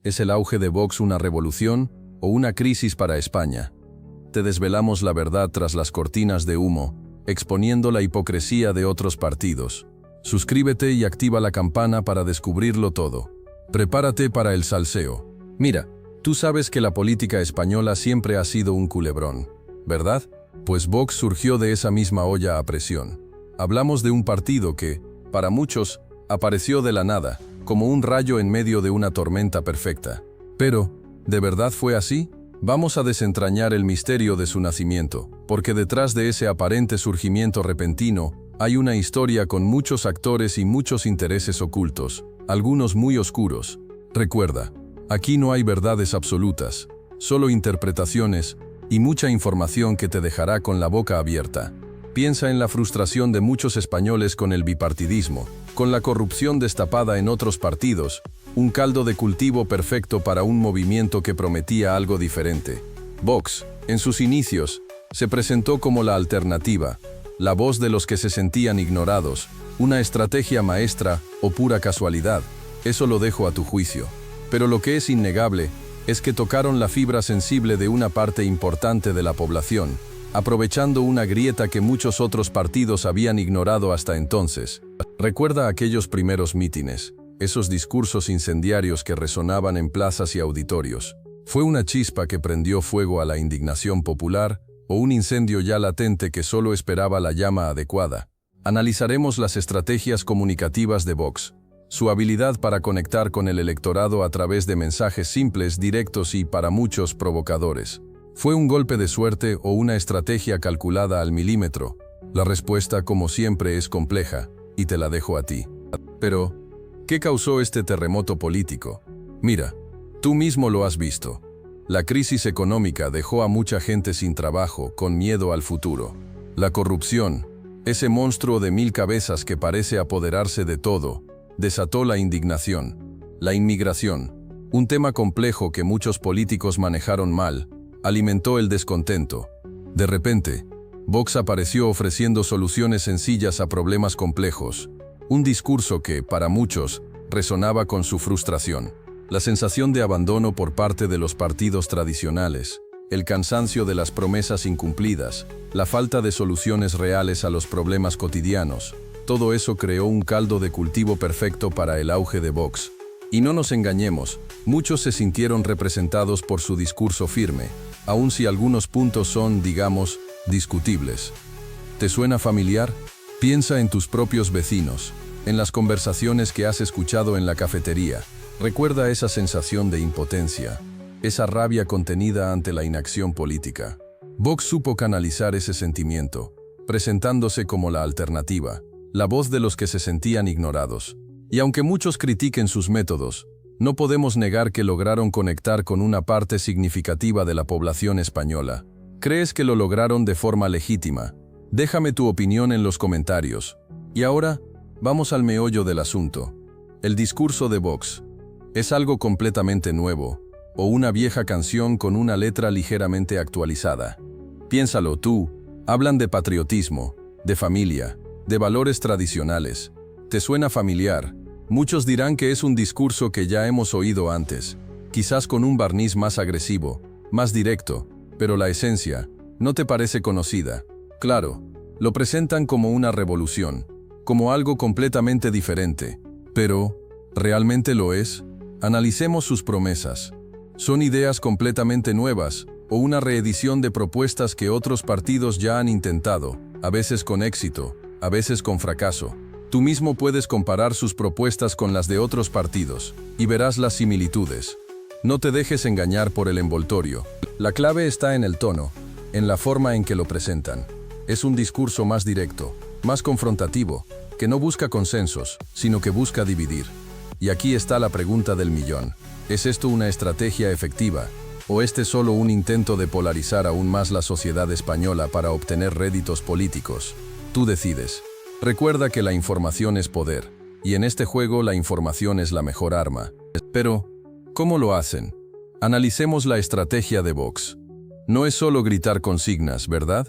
¿Es el auge de Vox una revolución o una crisis para España? Te desvelamos la verdad tras las cortinas de humo, exponiendo la hipocresía de otros partidos. Suscríbete y activa la campana para descubrirlo todo. Prepárate para el salseo. Mira, tú sabes que la política española siempre ha sido un culebrón, ¿verdad? Pues Vox surgió de esa misma olla a presión. Hablamos de un partido que, para muchos, apareció de la nada, como un rayo en medio de una tormenta perfecta. Pero, ¿de verdad fue así? Vamos a desentrañar el misterio de su nacimiento, porque detrás de ese aparente surgimiento repentino, hay una historia con muchos actores y muchos intereses ocultos, algunos muy oscuros. Recuerda, aquí no hay verdades absolutas, solo interpretaciones y mucha información que te dejará con la boca abierta. Piensa en la frustración de muchos españoles con el bipartidismo, con la corrupción destapada en otros partidos, un caldo de cultivo perfecto para un movimiento que prometía algo diferente. Vox, en sus inicios, se presentó como la alternativa, la voz de los que se sentían ignorados, una estrategia maestra o pura casualidad. Eso lo dejo a tu juicio. Pero lo que es innegable es que tocaron la fibra sensible de una parte importante de la población, aprovechando una grieta que muchos otros partidos habían ignorado hasta entonces. Recuerda aquellos primeros mítines, esos discursos incendiarios que resonaban en plazas y auditorios. ¿Fue una chispa que prendió fuego a la indignación popular o un incendio ya latente que solo esperaba la llama adecuada? Analizaremos las estrategias comunicativas de Vox, su habilidad para conectar con el electorado a través de mensajes simples, directos y, para muchos, provocadores. ¿Fue un golpe de suerte o una estrategia calculada al milímetro? La respuesta, como siempre, es compleja, y te la dejo a ti. Pero, ¿qué causó este terremoto político? Mira, tú mismo lo has visto. La crisis económica dejó a mucha gente sin trabajo, con miedo al futuro. La corrupción, ese monstruo de 1000 cabezas que parece apoderarse de todo, desató la indignación. La inmigración, un tema complejo que muchos políticos manejaron mal, alimentó el descontento. De repente, Vox apareció ofreciendo soluciones sencillas a problemas complejos, un discurso que, para muchos, resonaba con su frustración. La sensación de abandono por parte de los partidos tradicionales, el cansancio de las promesas incumplidas, la falta de soluciones reales a los problemas cotidianos, todo eso creó un caldo de cultivo perfecto para el auge de Vox. Y no nos engañemos, muchos se sintieron representados por su discurso firme, aun si algunos puntos son, digamos, discutibles. ¿Te suena familiar? Piensa en tus propios vecinos, en las conversaciones que has escuchado en la cafetería. Recuerda esa sensación de impotencia, esa rabia contenida ante la inacción política. Vox supo canalizar ese sentimiento, presentándose como la alternativa, la voz de los que se sentían ignorados. Y aunque muchos critiquen sus métodos, no podemos negar que lograron conectar con una parte significativa de la población española. ¿Crees que lo lograron de forma legítima? Déjame tu opinión en los comentarios. Y ahora, vamos al meollo del asunto. El discurso de Vox. ¿Es algo completamente nuevo, o una vieja canción con una letra ligeramente actualizada? Piénsalo tú. Hablan de patriotismo, de familia, de valores tradicionales. ¿Te suena familiar? Muchos dirán que es un discurso que ya hemos oído antes, quizás con un barniz más agresivo, más directo, pero la esencia, ¿no te parece conocida? Claro, lo presentan como una revolución, como algo completamente diferente. Pero, ¿realmente lo es? Analicemos sus promesas. ¿Son ideas completamente nuevas, o una reedición de propuestas que otros partidos ya han intentado, a veces con éxito, a veces con fracaso? Tú mismo puedes comparar sus propuestas con las de otros partidos, y verás las similitudes. No te dejes engañar por el envoltorio. La clave está en el tono, en la forma en que lo presentan. Es un discurso más directo, más confrontativo, que no busca consensos, sino que busca dividir. Y aquí está la pregunta del millón. ¿Es esto una estrategia efectiva, o este solo un intento de polarizar aún más la sociedad española para obtener réditos políticos? Tú decides. Recuerda que la información es poder, y en este juego la información es la mejor arma. Pero, ¿cómo lo hacen? Analicemos la estrategia de Vox. No es solo gritar consignas, ¿verdad?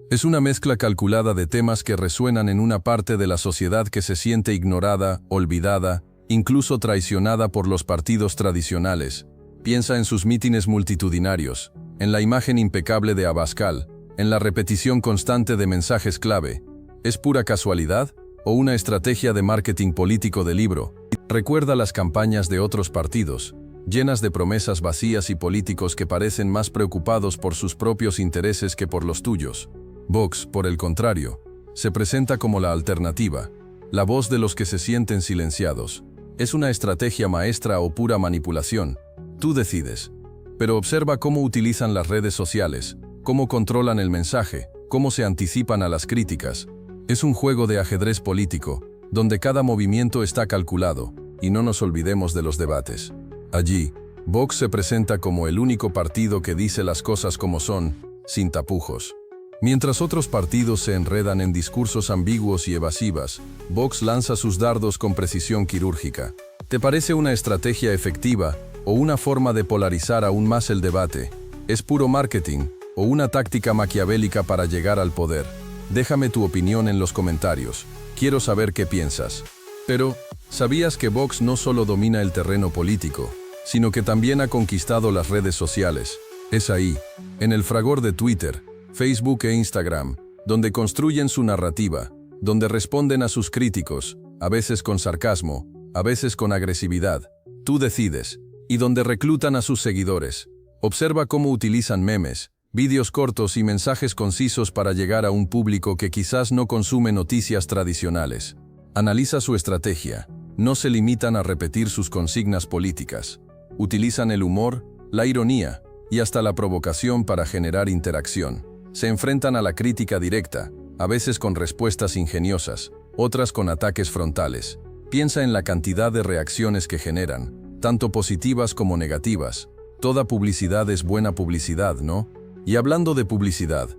Es una mezcla calculada de temas que resuenan en una parte de la sociedad que se siente ignorada, olvidada, incluso traicionada por los partidos tradicionales. Piensa en sus mítines multitudinarios, en la imagen impecable de Abascal, en la repetición constante de mensajes clave. ¿Es pura casualidad o una estrategia de marketing político de libro? Recuerda las campañas de otros partidos, llenas de promesas vacías y políticos que parecen más preocupados por sus propios intereses que por los tuyos. Vox, por el contrario, se presenta como la alternativa, la voz de los que se sienten silenciados. ¿Es una estrategia maestra o pura manipulación? Tú decides. Pero observa cómo utilizan las redes sociales, cómo controlan el mensaje, cómo se anticipan a las críticas. Es un juego de ajedrez político, donde cada movimiento está calculado, y no nos olvidemos de los debates. Allí, Vox se presenta como el único partido que dice las cosas como son, sin tapujos. Mientras otros partidos se enredan en discursos ambiguos y evasivas, Vox lanza sus dardos con precisión quirúrgica. ¿Te parece una estrategia efectiva o una forma de polarizar aún más el debate? ¿Es puro marketing o una táctica maquiavélica para llegar al poder? Déjame tu opinión en los comentarios. Quiero saber qué piensas. Pero, ¿sabías que Vox no solo domina el terreno político, sino que también ha conquistado las redes sociales? Es ahí, en el fragor de Twitter, Facebook e Instagram, donde construyen su narrativa, donde responden a sus críticos, a veces con sarcasmo, a veces con agresividad. Tú decides, y donde reclutan a sus seguidores. Observa cómo utilizan memes, vídeos cortos y mensajes concisos para llegar a un público que quizás no consume noticias tradicionales. Analiza su estrategia. No se limitan a repetir sus consignas políticas. Utilizan el humor, la ironía y hasta la provocación para generar interacción. Se enfrentan a la crítica directa, a veces con respuestas ingeniosas, otras con ataques frontales. Piensa en la cantidad de reacciones que generan, tanto positivas como negativas. Toda publicidad es buena publicidad, ¿no? Y hablando de publicidad,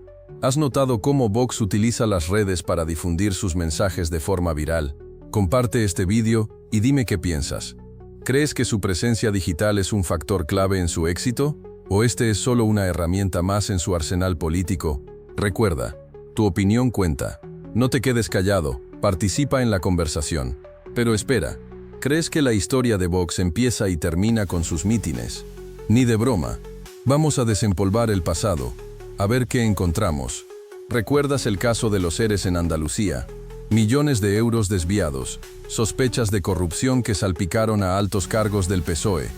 ¿has notado cómo Vox utiliza las redes para difundir sus mensajes de forma viral? Comparte este vídeo y dime qué piensas. ¿Crees que su presencia digital es un factor clave en su éxito? ¿O este es solo una herramienta más en su arsenal político? Recuerda, tu opinión cuenta. No te quedes callado, participa en la conversación. Pero espera, ¿crees que la historia de Vox empieza y termina con sus mítines? Ni de broma. Vamos a desempolvar el pasado, a ver qué encontramos. ¿Recuerdas el caso de los ERES en Andalucía? Millones de euros desviados, sospechas de corrupción que salpicaron a altos cargos del PSOE.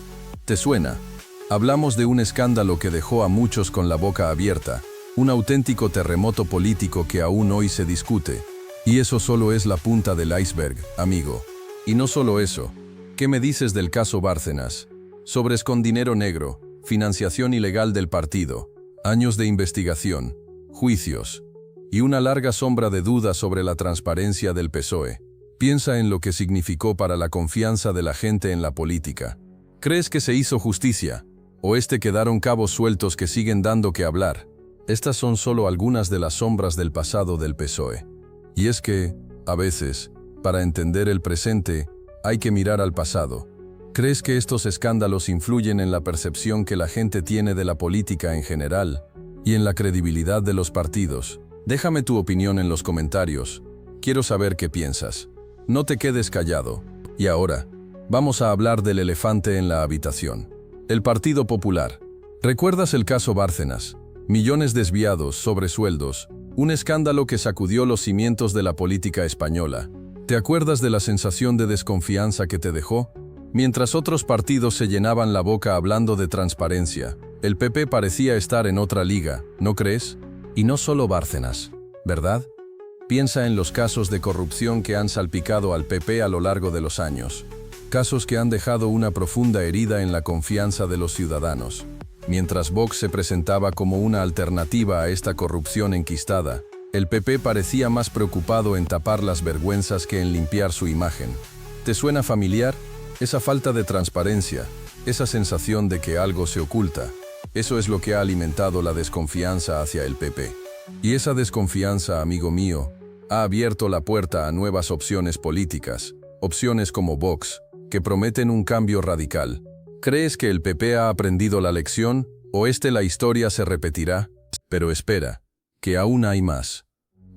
¿Te suena? Hablamos de un escándalo que dejó a muchos con la boca abierta, un auténtico terremoto político que aún hoy se discute. Y eso solo es la punta del iceberg, amigo. Y no solo eso. ¿Qué me dices del caso Bárcenas? Sobres con dinero negro, financiación ilegal del partido, años de investigación, juicios y una larga sombra de dudas sobre la transparencia del PSOE. Piensa en lo que significó para la confianza de la gente en la política. ¿Crees que se hizo justicia? ¿O quedaron cabos sueltos que siguen dando que hablar? Estas son solo algunas de las sombras del pasado del PSOE. Y es que, a veces, para entender el presente, hay que mirar al pasado. ¿Crees que estos escándalos influyen en la percepción que la gente tiene de la política en general y en la credibilidad de los partidos? Déjame tu opinión en los comentarios. Quiero saber qué piensas. No te quedes callado. Y ahora, vamos a hablar del elefante en la habitación. El Partido Popular. ¿Recuerdas el caso Bárcenas? Millones desviados, sobresueldos, un escándalo que sacudió los cimientos de la política española. ¿Te acuerdas de la sensación de desconfianza que te dejó? Mientras otros partidos se llenaban la boca hablando de transparencia, el PP parecía estar en otra liga, ¿no crees? Y no solo Bárcenas, ¿verdad? Piensa en los casos de corrupción que han salpicado al PP a lo largo de los años. Casos que han dejado una profunda herida en la confianza de los ciudadanos. Mientras Vox se presentaba como una alternativa a esta corrupción enquistada, el PP parecía más preocupado en tapar las vergüenzas que en limpiar su imagen. ¿Te suena familiar? Esa falta de transparencia, esa sensación de que algo se oculta, eso es lo que ha alimentado la desconfianza hacia el PP. Y esa desconfianza, amigo mío, ha abierto la puerta a nuevas opciones políticas, opciones como Vox, que prometen un cambio radical. ¿Crees que el PP ha aprendido la lección o la historia se repetirá? Pero espera, que aún hay más.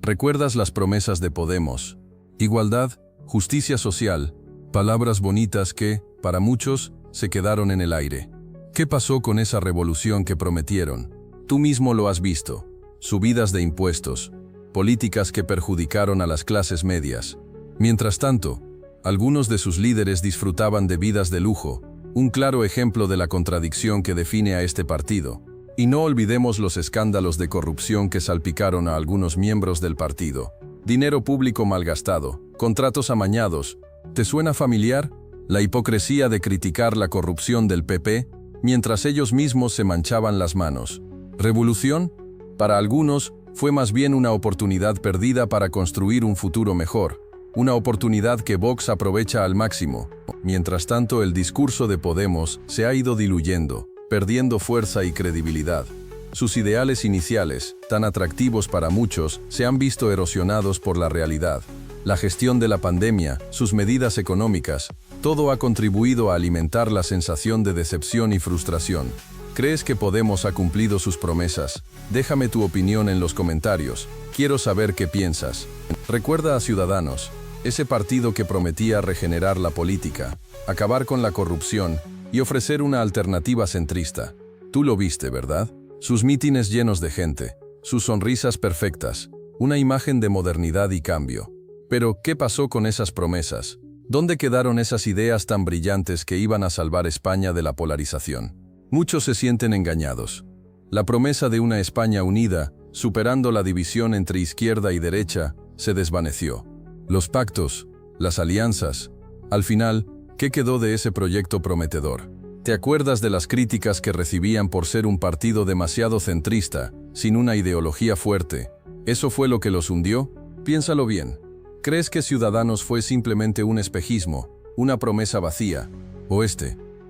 ¿Recuerdas las promesas de Podemos? Igualdad, justicia social, Palabras bonitas que, para muchos, se quedaron en el aire. ¿Qué pasó con esa revolución que prometieron? Tú mismo lo has visto. Subidas de impuestos, políticas que perjudicaron a las clases medias. Mientras tanto, algunos de sus líderes disfrutaban de vidas de lujo, un claro ejemplo de la contradicción que define a este partido. Y no olvidemos los escándalos de corrupción que salpicaron a algunos miembros del partido. Dinero público malgastado, contratos amañados. ¿Te suena familiar? La hipocresía de criticar la corrupción del PP, mientras ellos mismos se manchaban las manos. ¿Revolución? Para algunos, fue más bien una oportunidad perdida para construir un futuro mejor. Una oportunidad que Vox aprovecha al máximo. Mientras tanto, el discurso de Podemos se ha ido diluyendo, perdiendo fuerza y credibilidad. Sus ideales iniciales, tan atractivos para muchos, se han visto erosionados por la realidad. La gestión de la pandemia, sus medidas económicas, todo ha contribuido a alimentar la sensación de decepción y frustración. ¿Crees que Podemos ha cumplido sus promesas? Déjame tu opinión en los comentarios. Quiero saber qué piensas. Recuerda a Ciudadanos, ese partido que prometía regenerar la política, acabar con la corrupción y ofrecer una alternativa centrista. Tú lo viste, ¿verdad? Sus mítines llenos de gente, sus sonrisas perfectas, una imagen de modernidad y cambio. Pero, ¿qué pasó con esas promesas? ¿Dónde quedaron esas ideas tan brillantes que iban a salvar España de la polarización? Muchos se sienten engañados. La promesa de una España unida, superando la división entre izquierda y derecha, se desvaneció. Los pactos, las alianzas. Al final, ¿qué quedó de ese proyecto prometedor? ¿Te acuerdas de las críticas que recibían por ser un partido demasiado centrista, sin una ideología fuerte? ¿Eso fue lo que los hundió? Piénsalo bien. ¿Crees que Ciudadanos fue simplemente un espejismo, una promesa vacía? ¿O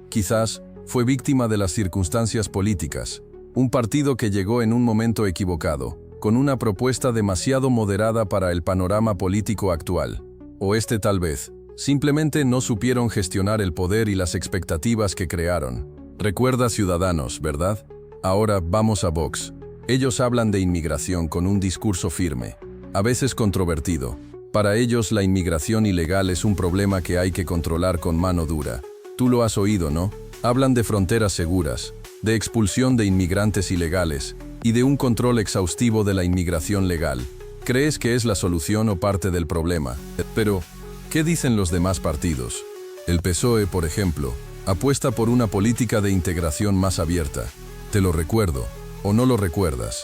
quizás, fue víctima de las circunstancias políticas? Un partido que llegó en un momento equivocado, con una propuesta demasiado moderada para el panorama político actual. ¿O tal vez, simplemente no supieron gestionar el poder y las expectativas que crearon? Recuerda Ciudadanos, ¿verdad? Ahora vamos a Vox. Ellos hablan de inmigración con un discurso firme, a veces controvertido. Para ellos la inmigración ilegal es un problema que hay que controlar con mano dura. Tú lo has oído, ¿no? Hablan de fronteras seguras, de expulsión de inmigrantes ilegales y de un control exhaustivo de la inmigración legal. ¿Crees que es la solución o parte del problema? Pero, ¿qué dicen los demás partidos? El PSOE, por ejemplo, apuesta por una política de integración más abierta. ¿Te lo recuerdo o no lo recuerdas?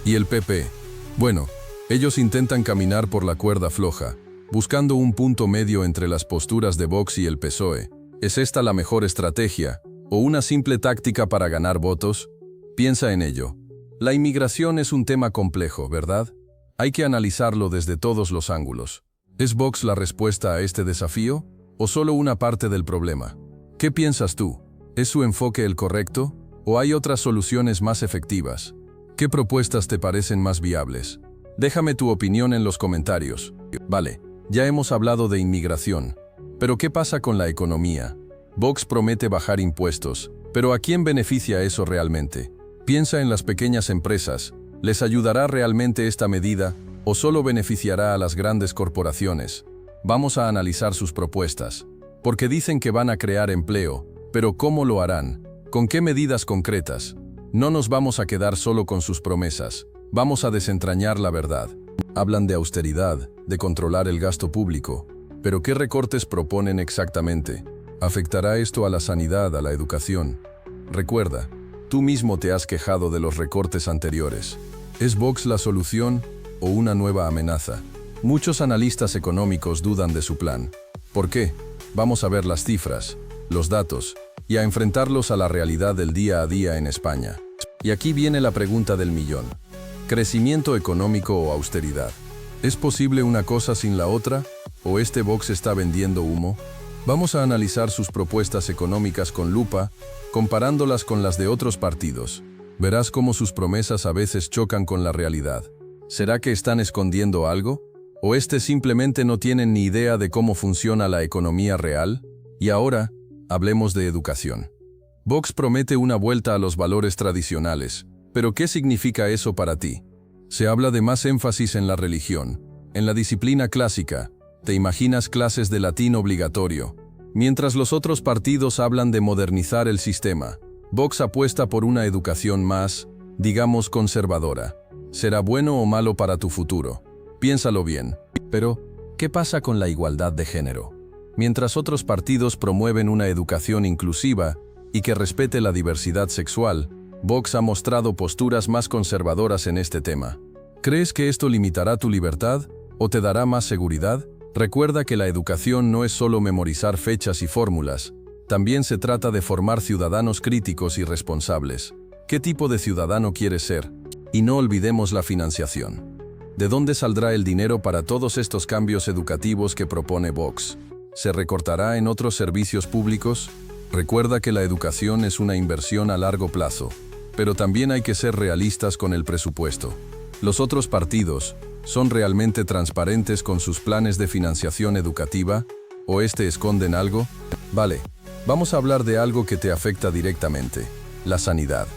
¿Y el PP? Bueno, ellos intentan caminar por la cuerda floja, buscando un punto medio entre las posturas de Vox y el PSOE. ¿Es esta la mejor estrategia, o una simple táctica para ganar votos? Piensa en ello. La inmigración es un tema complejo, ¿verdad? Hay que analizarlo desde todos los ángulos. ¿Es Vox la respuesta a este desafío, o solo una parte del problema? ¿Qué piensas tú? ¿Es su enfoque el correcto, o hay otras soluciones más efectivas? ¿Qué propuestas te parecen más viables? Déjame tu opinión en los comentarios. Vale, ya hemos hablado de inmigración. Pero ¿qué pasa con la economía? Vox promete bajar impuestos, pero ¿a quién beneficia eso realmente? Piensa en las pequeñas empresas. ¿Les ayudará realmente esta medida o solo beneficiará a las grandes corporaciones? Vamos a analizar sus propuestas. Porque dicen que van a crear empleo, pero ¿cómo lo harán? ¿Con qué medidas concretas? No nos vamos a quedar solo con sus promesas. Vamos a desentrañar la verdad. Hablan de austeridad, de controlar el gasto público. ¿Pero qué recortes proponen exactamente? ¿Afectará esto a la sanidad, a la educación? Recuerda, tú mismo te has quejado de los recortes anteriores. ¿Es Vox la solución o una nueva amenaza? Muchos analistas económicos dudan de su plan. ¿Por qué? Vamos a ver las cifras, los datos, y a enfrentarlos a la realidad del día a día en España. Y aquí viene la pregunta del millón. ¿Crecimiento económico o austeridad? ¿Es posible una cosa sin la otra? ¿O Vox está vendiendo humo? Vamos a analizar sus propuestas económicas con lupa, comparándolas con las de otros partidos. Verás cómo sus promesas a veces chocan con la realidad. ¿Será que están escondiendo algo? ¿O simplemente no tienen ni idea de cómo funciona la economía real? Y ahora, hablemos de educación. Vox promete una vuelta a los valores tradicionales. ¿Pero qué significa eso para ti? Se habla de más énfasis en la religión, en la disciplina clásica, ¿Te imaginas clases de latín obligatorio? Mientras los otros partidos hablan de modernizar el sistema, Vox apuesta por una educación más, digamos, conservadora. ¿Será bueno o malo para tu futuro? Piénsalo bien. Pero, ¿qué pasa con la igualdad de género? Mientras otros partidos promueven una educación inclusiva y que respete la diversidad sexual, Vox ha mostrado posturas más conservadoras en este tema. ¿Crees que esto limitará tu libertad o te dará más seguridad? Recuerda que la educación no es solo memorizar fechas y fórmulas, también se trata de formar ciudadanos críticos y responsables. ¿Qué tipo de ciudadano quieres ser? Y no olvidemos la financiación. ¿De dónde saldrá el dinero para todos estos cambios educativos que propone Vox? ¿Se recortará en otros servicios públicos? Recuerda que la educación es una inversión a largo plazo, pero también hay que ser realistas con el presupuesto. Los otros partidos, ¿son realmente transparentes con sus planes de financiación educativa? ¿O esconden algo? Vale, vamos a hablar de algo que te afecta directamente, la sanidad.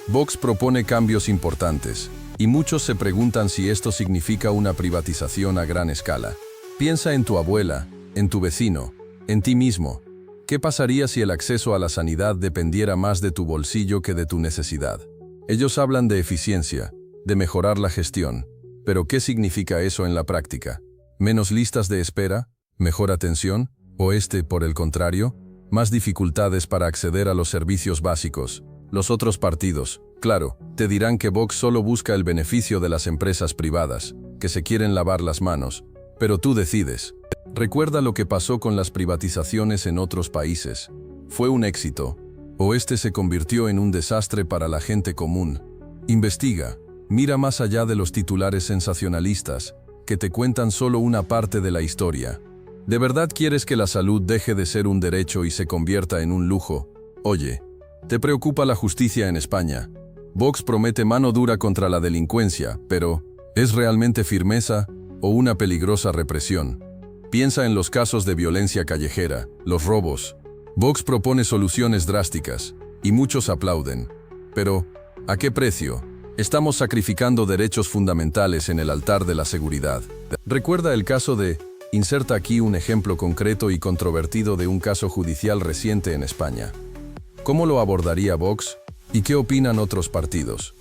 Vox propone cambios importantes, y muchos se preguntan si esto significa una privatización a gran escala. Piensa en tu abuela, en tu vecino, en ti mismo. ¿Qué pasaría si el acceso a la sanidad dependiera más de tu bolsillo que de tu necesidad? Ellos hablan de eficiencia, de mejorar la gestión. Pero ¿qué significa eso en la práctica? ¿Menos listas de espera? ¿Mejor atención? ¿O por el contrario? Más dificultades para acceder a los servicios básicos. Los otros partidos, claro, te dirán que Vox solo busca el beneficio de las empresas privadas, que se quieren lavar las manos. Pero tú decides. Recuerda lo que pasó con las privatizaciones en otros países. ¿Fue un éxito? ¿O se convirtió en un desastre para la gente común? Investiga. Mira más allá de los titulares sensacionalistas, que te cuentan solo una parte de la historia. ¿De verdad quieres que la salud deje de ser un derecho y se convierta en un lujo? Oye, ¿te preocupa la justicia en España? Vox promete mano dura contra la delincuencia, pero ¿es realmente firmeza o una peligrosa represión? Piensa en los casos de violencia callejera, los robos. Vox propone soluciones drásticas, y muchos aplauden. Pero, ¿a qué precio? Estamos sacrificando derechos fundamentales en el altar de la seguridad. Recuerda el caso de... Inserta aquí un ejemplo concreto y controvertido de un caso judicial reciente en España. ¿Cómo lo abordaría Vox? ¿Y qué opinan otros partidos?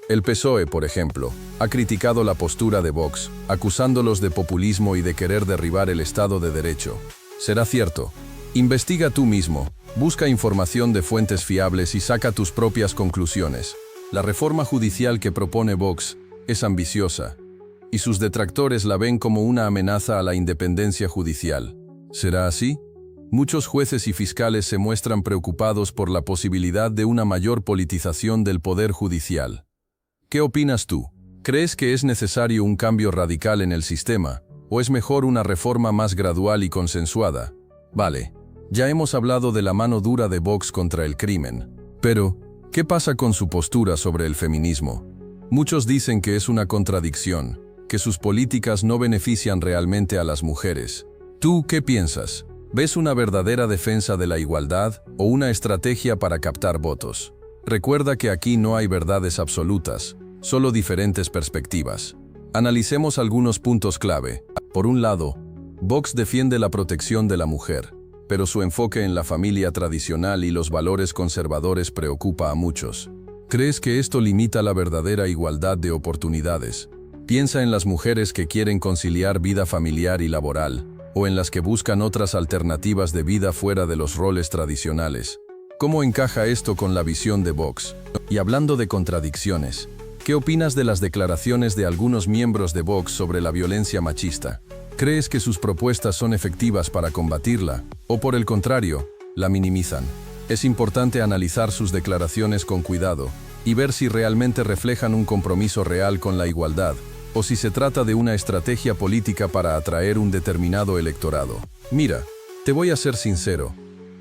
El PSOE, por ejemplo, ha criticado la postura de Vox, acusándolos de populismo y de querer derribar el Estado de Derecho. ¿Será cierto? Investiga tú mismo, busca información de fuentes fiables y saca tus propias conclusiones. La reforma judicial que propone Vox es ambiciosa, y sus detractores la ven como una amenaza a la independencia judicial. ¿Será así? Muchos jueces y fiscales se muestran preocupados por la posibilidad de una mayor politización del poder judicial. ¿Qué opinas tú? ¿Crees que es necesario un cambio radical en el sistema, o es mejor una reforma más gradual y consensuada? Vale, ya hemos hablado de la mano dura de Vox contra el crimen, pero ¿qué pasa con su postura sobre el feminismo? Muchos dicen que es una contradicción, que sus políticas no benefician realmente a las mujeres. ¿Tú qué piensas? ¿Ves una verdadera defensa de la igualdad o una estrategia para captar votos? Recuerda que aquí no hay verdades absolutas, solo diferentes perspectivas. Analicemos algunos puntos clave. Por un lado, Vox defiende la protección de la mujer, pero su enfoque en la familia tradicional y los valores conservadores preocupa a muchos. ¿Crees que esto limita la verdadera igualdad de oportunidades? Piensa en las mujeres que quieren conciliar vida familiar y laboral, o en las que buscan otras alternativas de vida fuera de los roles tradicionales. ¿Cómo encaja esto con la visión de Vox? Y hablando de contradicciones, ¿qué opinas de las declaraciones de algunos miembros de Vox sobre la violencia machista? ¿Crees que sus propuestas son efectivas para combatirla, o por el contrario, la minimizan? Es importante analizar sus declaraciones con cuidado y ver si realmente reflejan un compromiso real con la igualdad, o si se trata de una estrategia política para atraer un determinado electorado. Mira, te voy a ser sincero.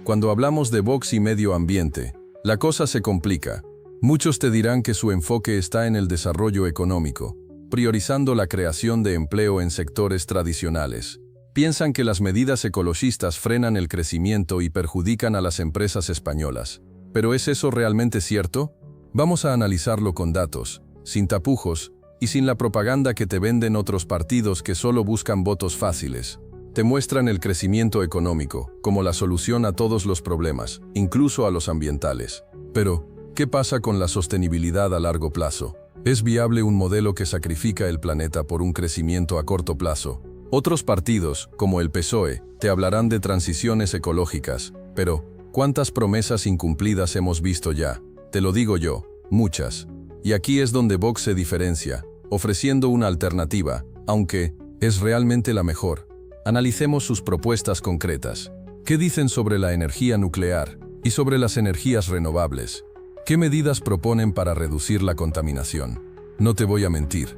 Cuando hablamos de Vox y medio ambiente, la cosa se complica. Muchos te dirán que su enfoque está en el desarrollo económico, priorizando la creación de empleo en sectores tradicionales. Piensan que las medidas ecologistas frenan el crecimiento y perjudican a las empresas españolas. ¿Pero es eso realmente cierto? Vamos a analizarlo con datos, sin tapujos, y sin la propaganda que te venden otros partidos que solo buscan votos fáciles. Te muestran el crecimiento económico como la solución a todos los problemas, incluso a los ambientales. Pero, ¿qué pasa con la sostenibilidad a largo plazo? ¿Es viable un modelo que sacrifica el planeta por un crecimiento a corto plazo? Otros partidos, como el PSOE, te hablarán de transiciones ecológicas, pero ¿cuántas promesas incumplidas hemos visto ya? Te lo digo yo, muchas. Y aquí es donde Vox se diferencia, ofreciendo una alternativa, aunque es realmente la mejor. Analicemos sus propuestas concretas. ¿Qué dicen sobre la energía nuclear y sobre las energías renovables? ¿Qué medidas proponen para reducir la contaminación? No te voy a mentir.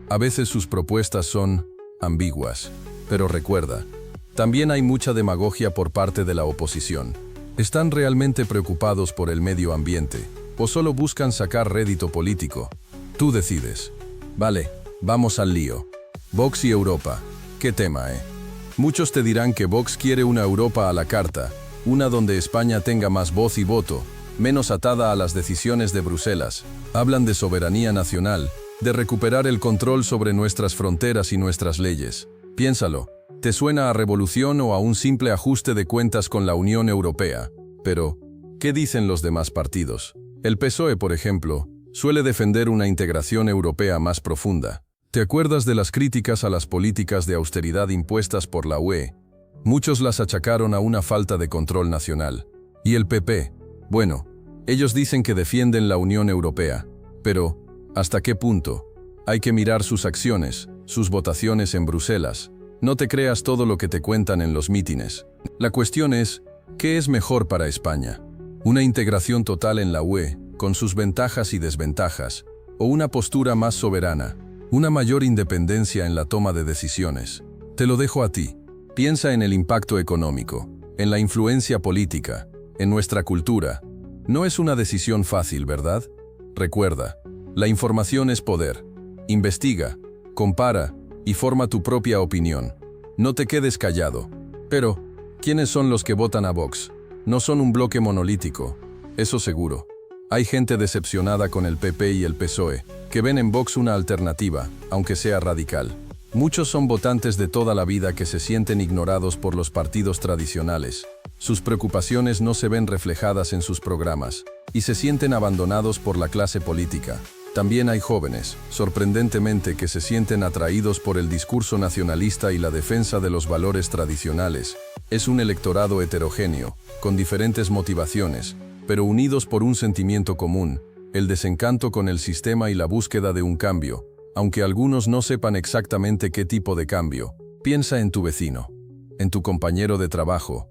A veces sus propuestas son ambiguas, pero recuerda, también hay mucha demagogia por parte de la oposición. ¿Están realmente preocupados por el medio ambiente o solo buscan sacar rédito político? Tú decides. Vale, vamos al lío. Vox y Europa. ¿Qué tema, Muchos te dirán que Vox quiere una Europa a la carta, una donde España tenga más voz y voto, menos atada a las decisiones de Bruselas. Hablan de soberanía nacional, de recuperar el control sobre nuestras fronteras y nuestras leyes. Piénsalo, ¿te suena a revolución o a un simple ajuste de cuentas con la Unión Europea? Pero, ¿qué dicen los demás partidos? El PSOE, por ejemplo, suele defender una integración europea más profunda. ¿Te acuerdas de las críticas a las políticas de austeridad impuestas por la UE? Muchos las achacaron a una falta de control nacional. ¿Y el PP? Bueno, ellos dicen que defienden la Unión Europea, pero ¿hasta qué punto? Hay que mirar sus acciones, sus votaciones en Bruselas. No te creas todo lo que te cuentan en los mítines. La cuestión es, ¿qué es mejor para España? ¿Una integración total en la UE, con sus ventajas y desventajas, o una postura más soberana, una mayor independencia en la toma de decisiones? Te lo dejo a ti. Piensa en el impacto económico, en la influencia política, en nuestra cultura. No es una decisión fácil, ¿verdad? Recuerda, la información es poder. Investiga, compara y forma tu propia opinión. No te quedes callado. Pero, ¿quiénes son los que votan a Vox? No son un bloque monolítico, eso seguro. Hay gente decepcionada con el PP y el PSOE, que ven en Vox una alternativa, aunque sea radical. Muchos son votantes de toda la vida que se sienten ignorados por los partidos tradicionales. Sus preocupaciones no se ven reflejadas en sus programas, y se sienten abandonados por la clase política. También hay jóvenes, sorprendentemente, que se sienten atraídos por el discurso nacionalista y la defensa de los valores tradicionales. Es un electorado heterogéneo, con diferentes motivaciones, pero unidos por un sentimiento común, el desencanto con el sistema y la búsqueda de un cambio, aunque algunos no sepan exactamente qué tipo de cambio. Piensa en tu vecino, en tu compañero de trabajo.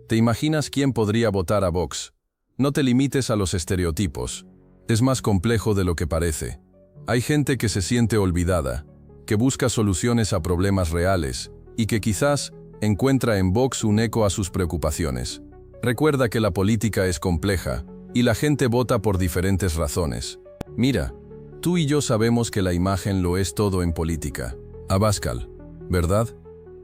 ¿Te imaginas quién podría votar a Vox? No te limites a los estereotipos. Es más complejo de lo que parece. Hay gente que se siente olvidada, que busca soluciones a problemas reales, y que quizás encuentra en Vox un eco a sus preocupaciones. Recuerda que la política es compleja, y la gente vota por diferentes razones. Mira, tú y yo sabemos que la imagen lo es todo en política. Abascal, ¿verdad?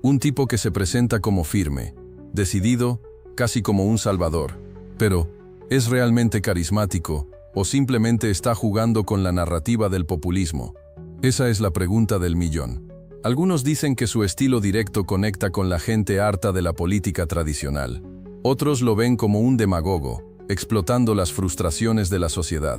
Un tipo que se presenta como firme, decidido, casi como un salvador. Pero, ¿es realmente carismático o simplemente está jugando con la narrativa del populismo? Esa es la pregunta del millón. Algunos dicen que su estilo directo conecta con la gente harta de la política tradicional. Otros lo ven como un demagogo, explotando las frustraciones de la sociedad.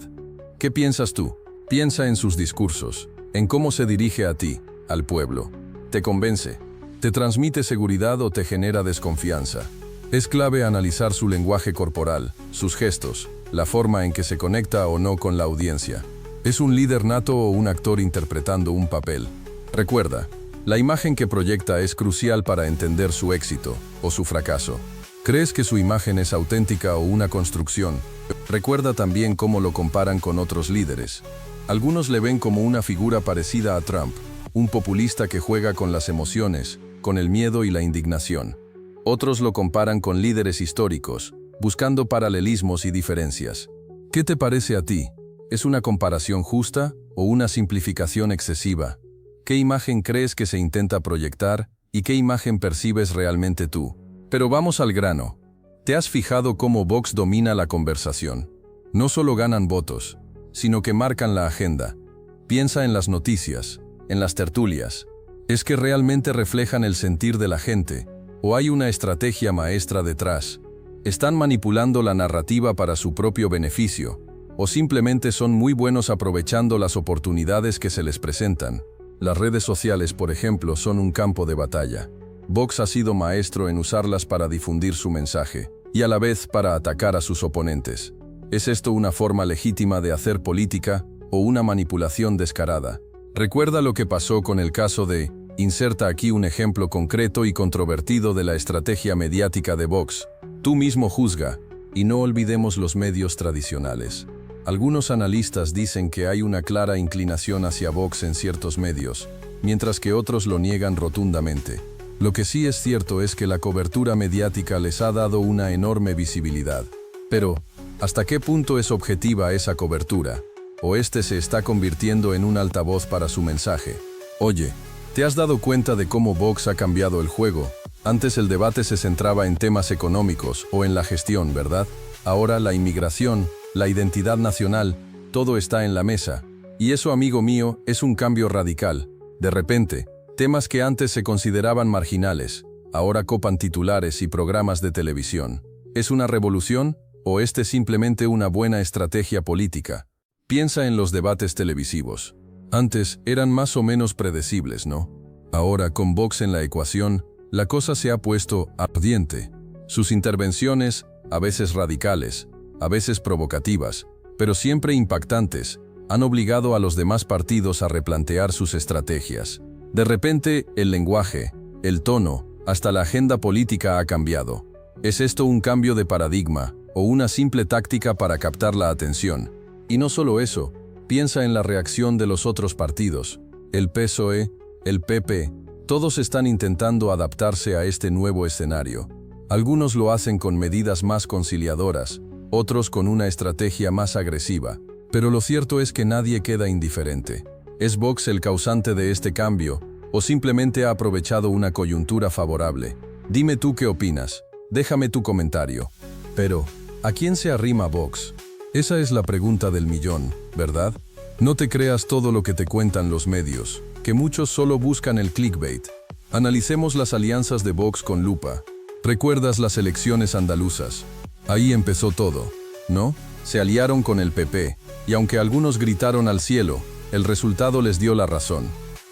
¿Qué piensas tú? Piensa en sus discursos, en cómo se dirige a ti, al pueblo. ¿Te convence? ¿Te transmite seguridad o te genera desconfianza? Es clave analizar su lenguaje corporal, sus gestos, la forma en que se conecta o no con la audiencia. ¿Es un líder nato o un actor interpretando un papel? Recuerda, la imagen que proyecta es crucial para entender su éxito o su fracaso. ¿Crees que su imagen es auténtica o una construcción? Recuerda también cómo lo comparan con otros líderes. Algunos le ven como una figura parecida a Trump, un populista que juega con las emociones, con el miedo y la indignación. Otros lo comparan con líderes históricos, buscando paralelismos y diferencias. ¿Qué te parece a ti? ¿Es una comparación justa o una simplificación excesiva? ¿Qué imagen crees que se intenta proyectar y qué imagen percibes realmente tú? Pero vamos al grano. ¿Te has fijado cómo Vox domina la conversación? No solo ganan votos, sino que marcan la agenda. Piensa en las noticias, en las tertulias, ¿Es que realmente reflejan el sentir de la gente? ¿O hay una estrategia maestra detrás? ¿Están manipulando la narrativa para su propio beneficio? ¿O simplemente son muy buenos aprovechando las oportunidades que se les presentan? Las redes sociales, por ejemplo, son un campo de batalla. Vox ha sido maestro en usarlas para difundir su mensaje, y a la vez para atacar a sus oponentes. ¿Es esto una forma legítima de hacer política o una manipulación descarada? Recuerda lo que pasó con el caso de... Inserta aquí un ejemplo concreto y controvertido de la estrategia mediática de Vox. Tú mismo juzga, y no olvidemos los medios tradicionales. Algunos analistas dicen que hay una clara inclinación hacia Vox en ciertos medios, mientras que otros lo niegan rotundamente. Lo que sí es cierto es que la cobertura mediática les ha dado una enorme visibilidad. Pero, ¿hasta qué punto es objetiva esa cobertura? ¿O este se está convirtiendo en un altavoz para su mensaje? Oye, ¿te has dado cuenta de cómo Vox ha cambiado el juego? Antes el debate se centraba en temas económicos o en la gestión, ¿verdad? Ahora la inmigración, la identidad nacional, todo está en la mesa. Y eso, amigo mío, es un cambio radical. De repente, temas que antes se consideraban marginales, ahora copan titulares y programas de televisión. ¿Es una revolución o este simplemente una buena estrategia política? Piensa en los debates televisivos. Antes eran más o menos predecibles, ¿no? Ahora, con Vox en la ecuación, la cosa se ha puesto ardiente. Sus intervenciones, a veces radicales, a veces provocativas, pero siempre impactantes, han obligado a los demás partidos a replantear sus estrategias. De repente, el lenguaje, el tono, hasta la agenda política ha cambiado. ¿Es esto un cambio de paradigma o una simple táctica para captar la atención? Y no solo eso, piensa en la reacción de los otros partidos. El PSOE, el PP, todos están intentando adaptarse a este nuevo escenario. Algunos lo hacen con medidas más conciliadoras, otros con una estrategia más agresiva. Pero lo cierto es que nadie queda indiferente. ¿Es Vox el causante de este cambio, o simplemente ha aprovechado una coyuntura favorable? Dime tú qué opinas. Déjame tu comentario. Pero, ¿a quién se arrima Vox? Esa es la pregunta del millón, ¿verdad? No te creas todo lo que te cuentan los medios, que muchos solo buscan el clickbait. Analicemos las alianzas de Vox con lupa. ¿Recuerdas las elecciones andaluzas? Ahí empezó todo, ¿no? Se aliaron con el PP, y aunque algunos gritaron al cielo, el resultado les dio la razón.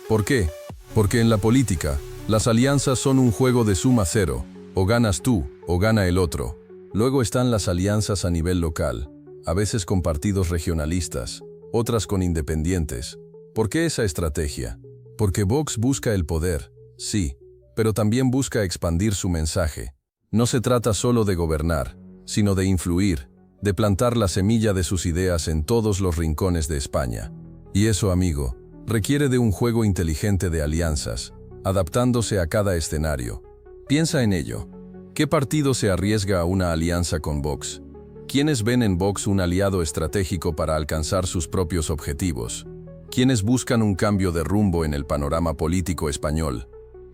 ¿Por qué? Porque en la política, las alianzas son un juego de suma cero, o ganas tú, o gana el otro. Luego están las alianzas a nivel local, a veces con partidos regionalistas, otras con independientes. ¿Por qué esa estrategia? Porque Vox busca el poder, sí, pero también busca expandir su mensaje. No se trata solo de gobernar, sino de influir, de plantar la semilla de sus ideas en todos los rincones de España. Y eso, amigo, requiere de un juego inteligente de alianzas, adaptándose a cada escenario. Piensa en ello. ¿Qué partido se arriesga a una alianza con Vox? ¿Quiénes ven en Vox un aliado estratégico para alcanzar sus propios objetivos? ¿Quiénes buscan un cambio de rumbo en el panorama político español?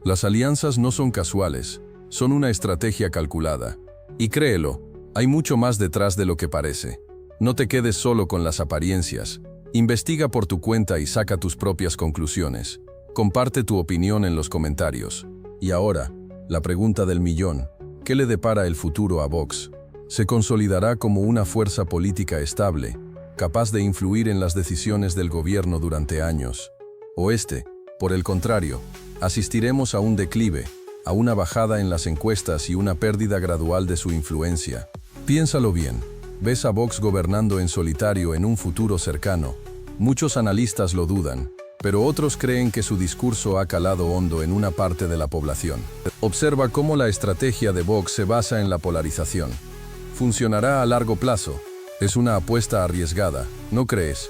Las alianzas no son casuales, son una estrategia calculada. Y créelo, hay mucho más detrás de lo que parece. No te quedes solo con las apariencias. Investiga por tu cuenta y saca tus propias conclusiones. Comparte tu opinión en los comentarios. Y ahora, la pregunta del millón. ¿Qué le depara el futuro a Vox? ¿Se consolidará como una fuerza política estable, capaz de influir en las decisiones del gobierno durante años? ¿O por el contrario, asistiremos a un declive, a una bajada en las encuestas y una pérdida gradual de su influencia? Piénsalo bien. ¿Ves a Vox gobernando en solitario en un futuro cercano? Muchos analistas lo dudan, pero otros creen que su discurso ha calado hondo en una parte de la población. Observa cómo la estrategia de Vox se basa en la polarización. ¿Funcionará a largo plazo? Es una apuesta arriesgada, ¿no crees?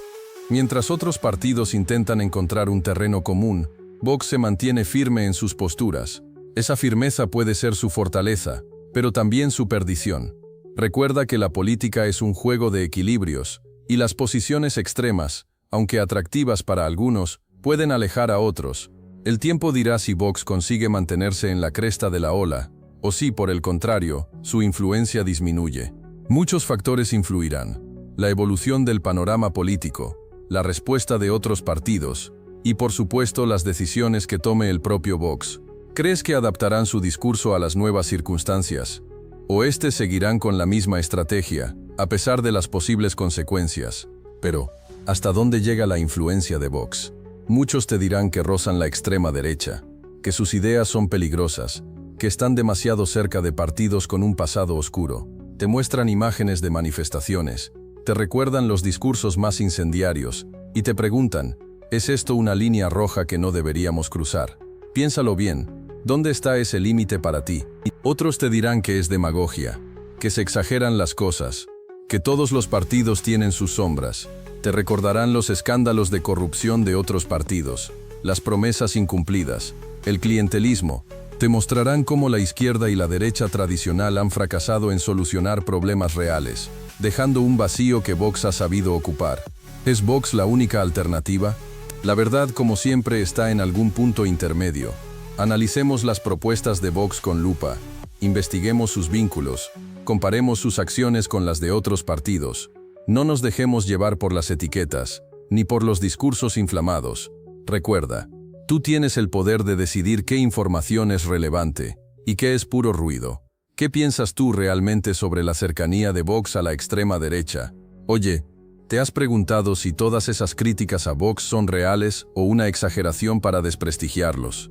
Mientras otros partidos intentan encontrar un terreno común, Vox se mantiene firme en sus posturas. Esa firmeza puede ser su fortaleza, pero también su perdición. Recuerda que la política es un juego de equilibrios, y las posiciones extremas, aunque atractivas para algunos, pueden alejar a otros. El tiempo dirá si Vox consigue mantenerse en la cresta de la ola, o si, por el contrario, su influencia disminuye. Muchos factores influirán: la evolución del panorama político, la respuesta de otros partidos, Y por supuesto las decisiones que tome el propio Vox. ¿Crees que adaptarán su discurso a las nuevas circunstancias? ¿O seguirán con la misma estrategia, a pesar de las posibles consecuencias? Pero, ¿hasta dónde llega la influencia de Vox? Muchos te dirán que rozan la extrema derecha, que sus ideas son peligrosas, que están demasiado cerca de partidos con un pasado oscuro. Te muestran imágenes de manifestaciones, te recuerdan los discursos más incendiarios, y te preguntan, ¿es esto una línea roja que no deberíamos cruzar? Piénsalo bien, ¿dónde está ese límite para ti? Otros te dirán que es demagogia, que se exageran las cosas, que todos los partidos tienen sus sombras. Te recordarán los escándalos de corrupción de otros partidos, las promesas incumplidas, el clientelismo. Te mostrarán cómo la izquierda y la derecha tradicional han fracasado en solucionar problemas reales, dejando un vacío que Vox ha sabido ocupar. ¿Es Vox la única alternativa? La verdad, como siempre, está en algún punto intermedio. Analicemos las propuestas de Vox con lupa, investiguemos sus vínculos, comparemos sus acciones con las de otros partidos. No nos dejemos llevar por las etiquetas, ni por los discursos inflamados. Recuerda, tú tienes el poder de decidir qué información es relevante y qué es puro ruido. ¿Qué piensas tú realmente sobre la cercanía de Vox a la extrema derecha? Oye, ¿te has preguntado si todas esas críticas a Vox son reales o una exageración para desprestigiarlos?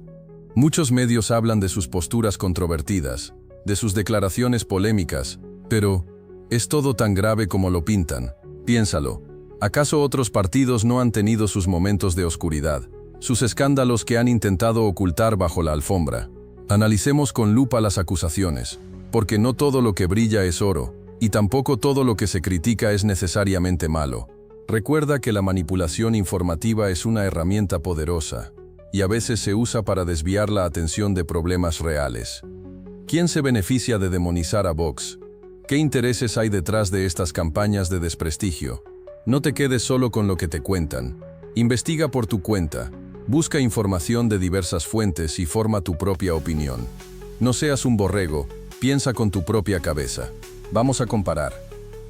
Muchos medios hablan de sus posturas controvertidas, de sus declaraciones polémicas, pero ¿es todo tan grave como lo pintan? Piénsalo. ¿Acaso otros partidos no han tenido sus momentos de oscuridad, sus escándalos que han intentado ocultar bajo la alfombra? Analicemos con lupa las acusaciones, porque no todo lo que brilla es oro, y tampoco todo lo que se critica es necesariamente malo. Recuerda que la manipulación informativa es una herramienta poderosa, y a veces se usa para desviar la atención de problemas reales. ¿Quién se beneficia de demonizar a Vox? ¿Qué intereses hay detrás de estas campañas de desprestigio? No te quedes solo con lo que te cuentan. Investiga por tu cuenta, busca información de diversas fuentes y forma tu propia opinión. No seas un borrego, piensa con tu propia cabeza. Vamos a comparar.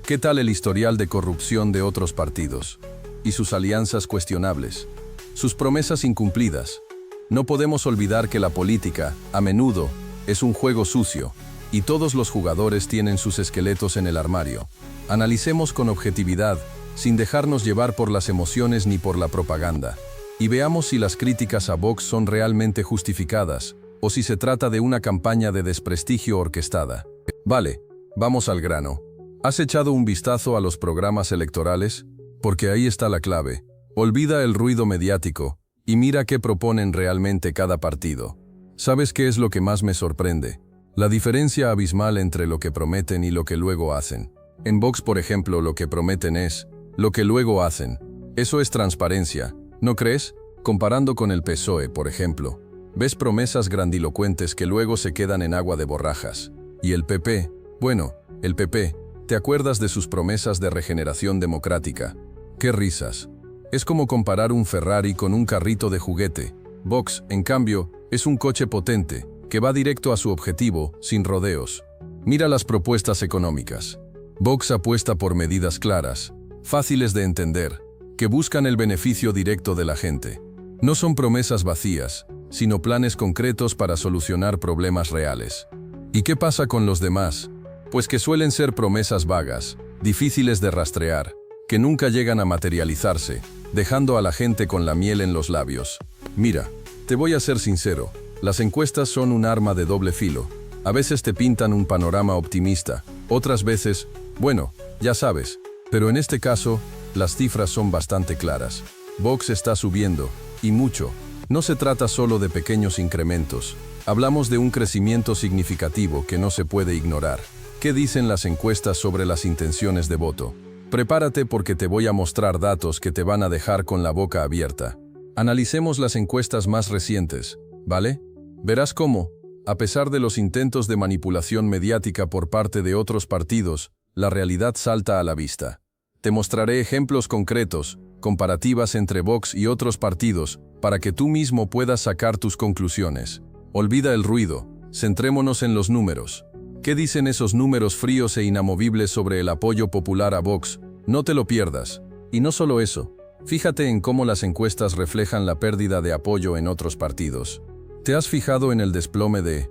¿Qué tal el historial de corrupción de otros partidos? Y sus alianzas cuestionables. Sus promesas incumplidas. No podemos olvidar que la política, a menudo, es un juego sucio, y todos los jugadores tienen sus esqueletos en el armario. Analicemos con objetividad, sin dejarnos llevar por las emociones ni por la propaganda, y veamos si las críticas a Vox son realmente justificadas, o si se trata de una campaña de desprestigio orquestada. Vale, vamos al grano. ¿Has echado un vistazo a los programas electorales? Porque ahí está la clave. Olvida el ruido mediático, y mira qué proponen realmente cada partido. ¿Sabes qué es lo que más me sorprende? La diferencia abismal entre lo que prometen y lo que luego hacen. En Vox, por ejemplo, lo que prometen es lo que luego hacen. Eso es transparencia, ¿no crees? Comparando con el PSOE, por ejemplo. Ves promesas grandilocuentes que luego se quedan en agua de borrajas. Y el PP, bueno, el PP, ¿te acuerdas de sus promesas de regeneración democrática? ¡Qué risas! Es como comparar un Ferrari con un carrito de juguete. Vox, en cambio, es un coche potente, que va directo a su objetivo, sin rodeos. Mira las propuestas económicas. Vox apuesta por medidas claras, fáciles de entender, que buscan el beneficio directo de la gente. No son promesas vacías, sino planes concretos para solucionar problemas reales. ¿Y qué pasa con los demás? Pues que suelen ser promesas vagas, difíciles de rastrear, que nunca llegan a materializarse, dejando a la gente con la miel en los labios. Mira, te voy a ser sincero, las encuestas son un arma de doble filo. A veces te pintan un panorama optimista, otras veces, bueno, ya sabes, pero en este caso, las cifras son bastante claras. Vox está subiendo, y mucho. No se trata solo de pequeños incrementos. Hablamos de un crecimiento significativo que no se puede ignorar. ¿Qué dicen las encuestas sobre las intenciones de voto? Prepárate porque te voy a mostrar datos que te van a dejar con la boca abierta. Analicemos las encuestas más recientes, ¿vale? Verás cómo, a pesar de los intentos de manipulación mediática por parte de otros partidos, la realidad salta a la vista. Te mostraré ejemplos concretos, comparativas entre Vox y otros partidos, para que tú mismo puedas sacar tus conclusiones. Olvida el ruido, centrémonos en los números. ¿Qué dicen esos números fríos e inamovibles sobre el apoyo popular a Vox? No te lo pierdas. Y no solo eso, Fíjate en cómo las encuestas reflejan la pérdida de apoyo en otros partidos. ¿Te has fijado en el desplome de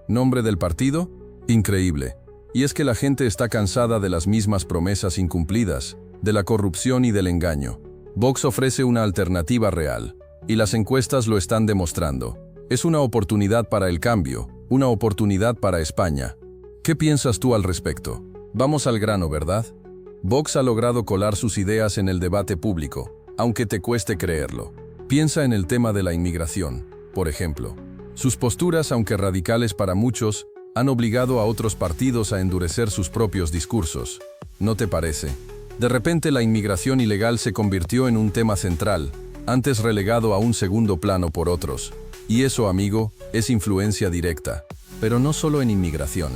nombre del partido? Increíble. Y es que la gente está cansada de las mismas promesas incumplidas, de la corrupción y del engaño. Vox ofrece una alternativa real, y las encuestas lo están demostrando. Es una oportunidad para el cambio, una oportunidad para España. ¿Qué piensas tú al respecto? Vamos al grano, ¿verdad? Vox ha logrado colar sus ideas en el debate público, aunque te cueste creerlo. Piensa en el tema de la inmigración, por ejemplo. Sus posturas, aunque radicales para muchos, han obligado a otros partidos a endurecer sus propios discursos. ¿No te parece? De repente la inmigración ilegal se convirtió en un tema central, antes relegado a un segundo plano por otros. Y eso, amigo, es influencia directa. Pero no solo en inmigración,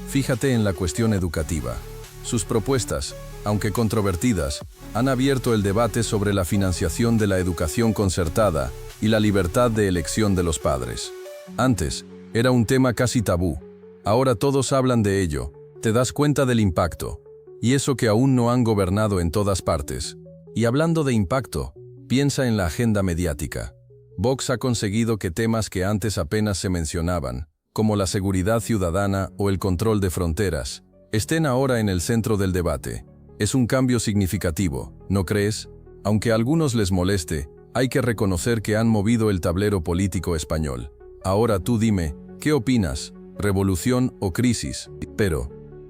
Fíjate en la cuestión educativa. Sus propuestas, aunque controvertidas, han abierto el debate sobre la financiación de la educación concertada y la libertad de elección de los padres. Antes, era un tema casi tabú. Ahora todos hablan de ello. Te das cuenta del impacto. Y eso que aún no han gobernado en todas partes. Y hablando de impacto, piensa en la agenda mediática. Vox ha conseguido que temas que antes apenas se mencionaban, como la seguridad ciudadana o el control de fronteras, estén ahora en el centro del debate. Es un cambio significativo, ¿no crees? Aunque a algunos les moleste, hay que reconocer que han movido el tablero político español. Ahora tú dime, ¿qué opinas? ¿Revolución o crisis? Pero,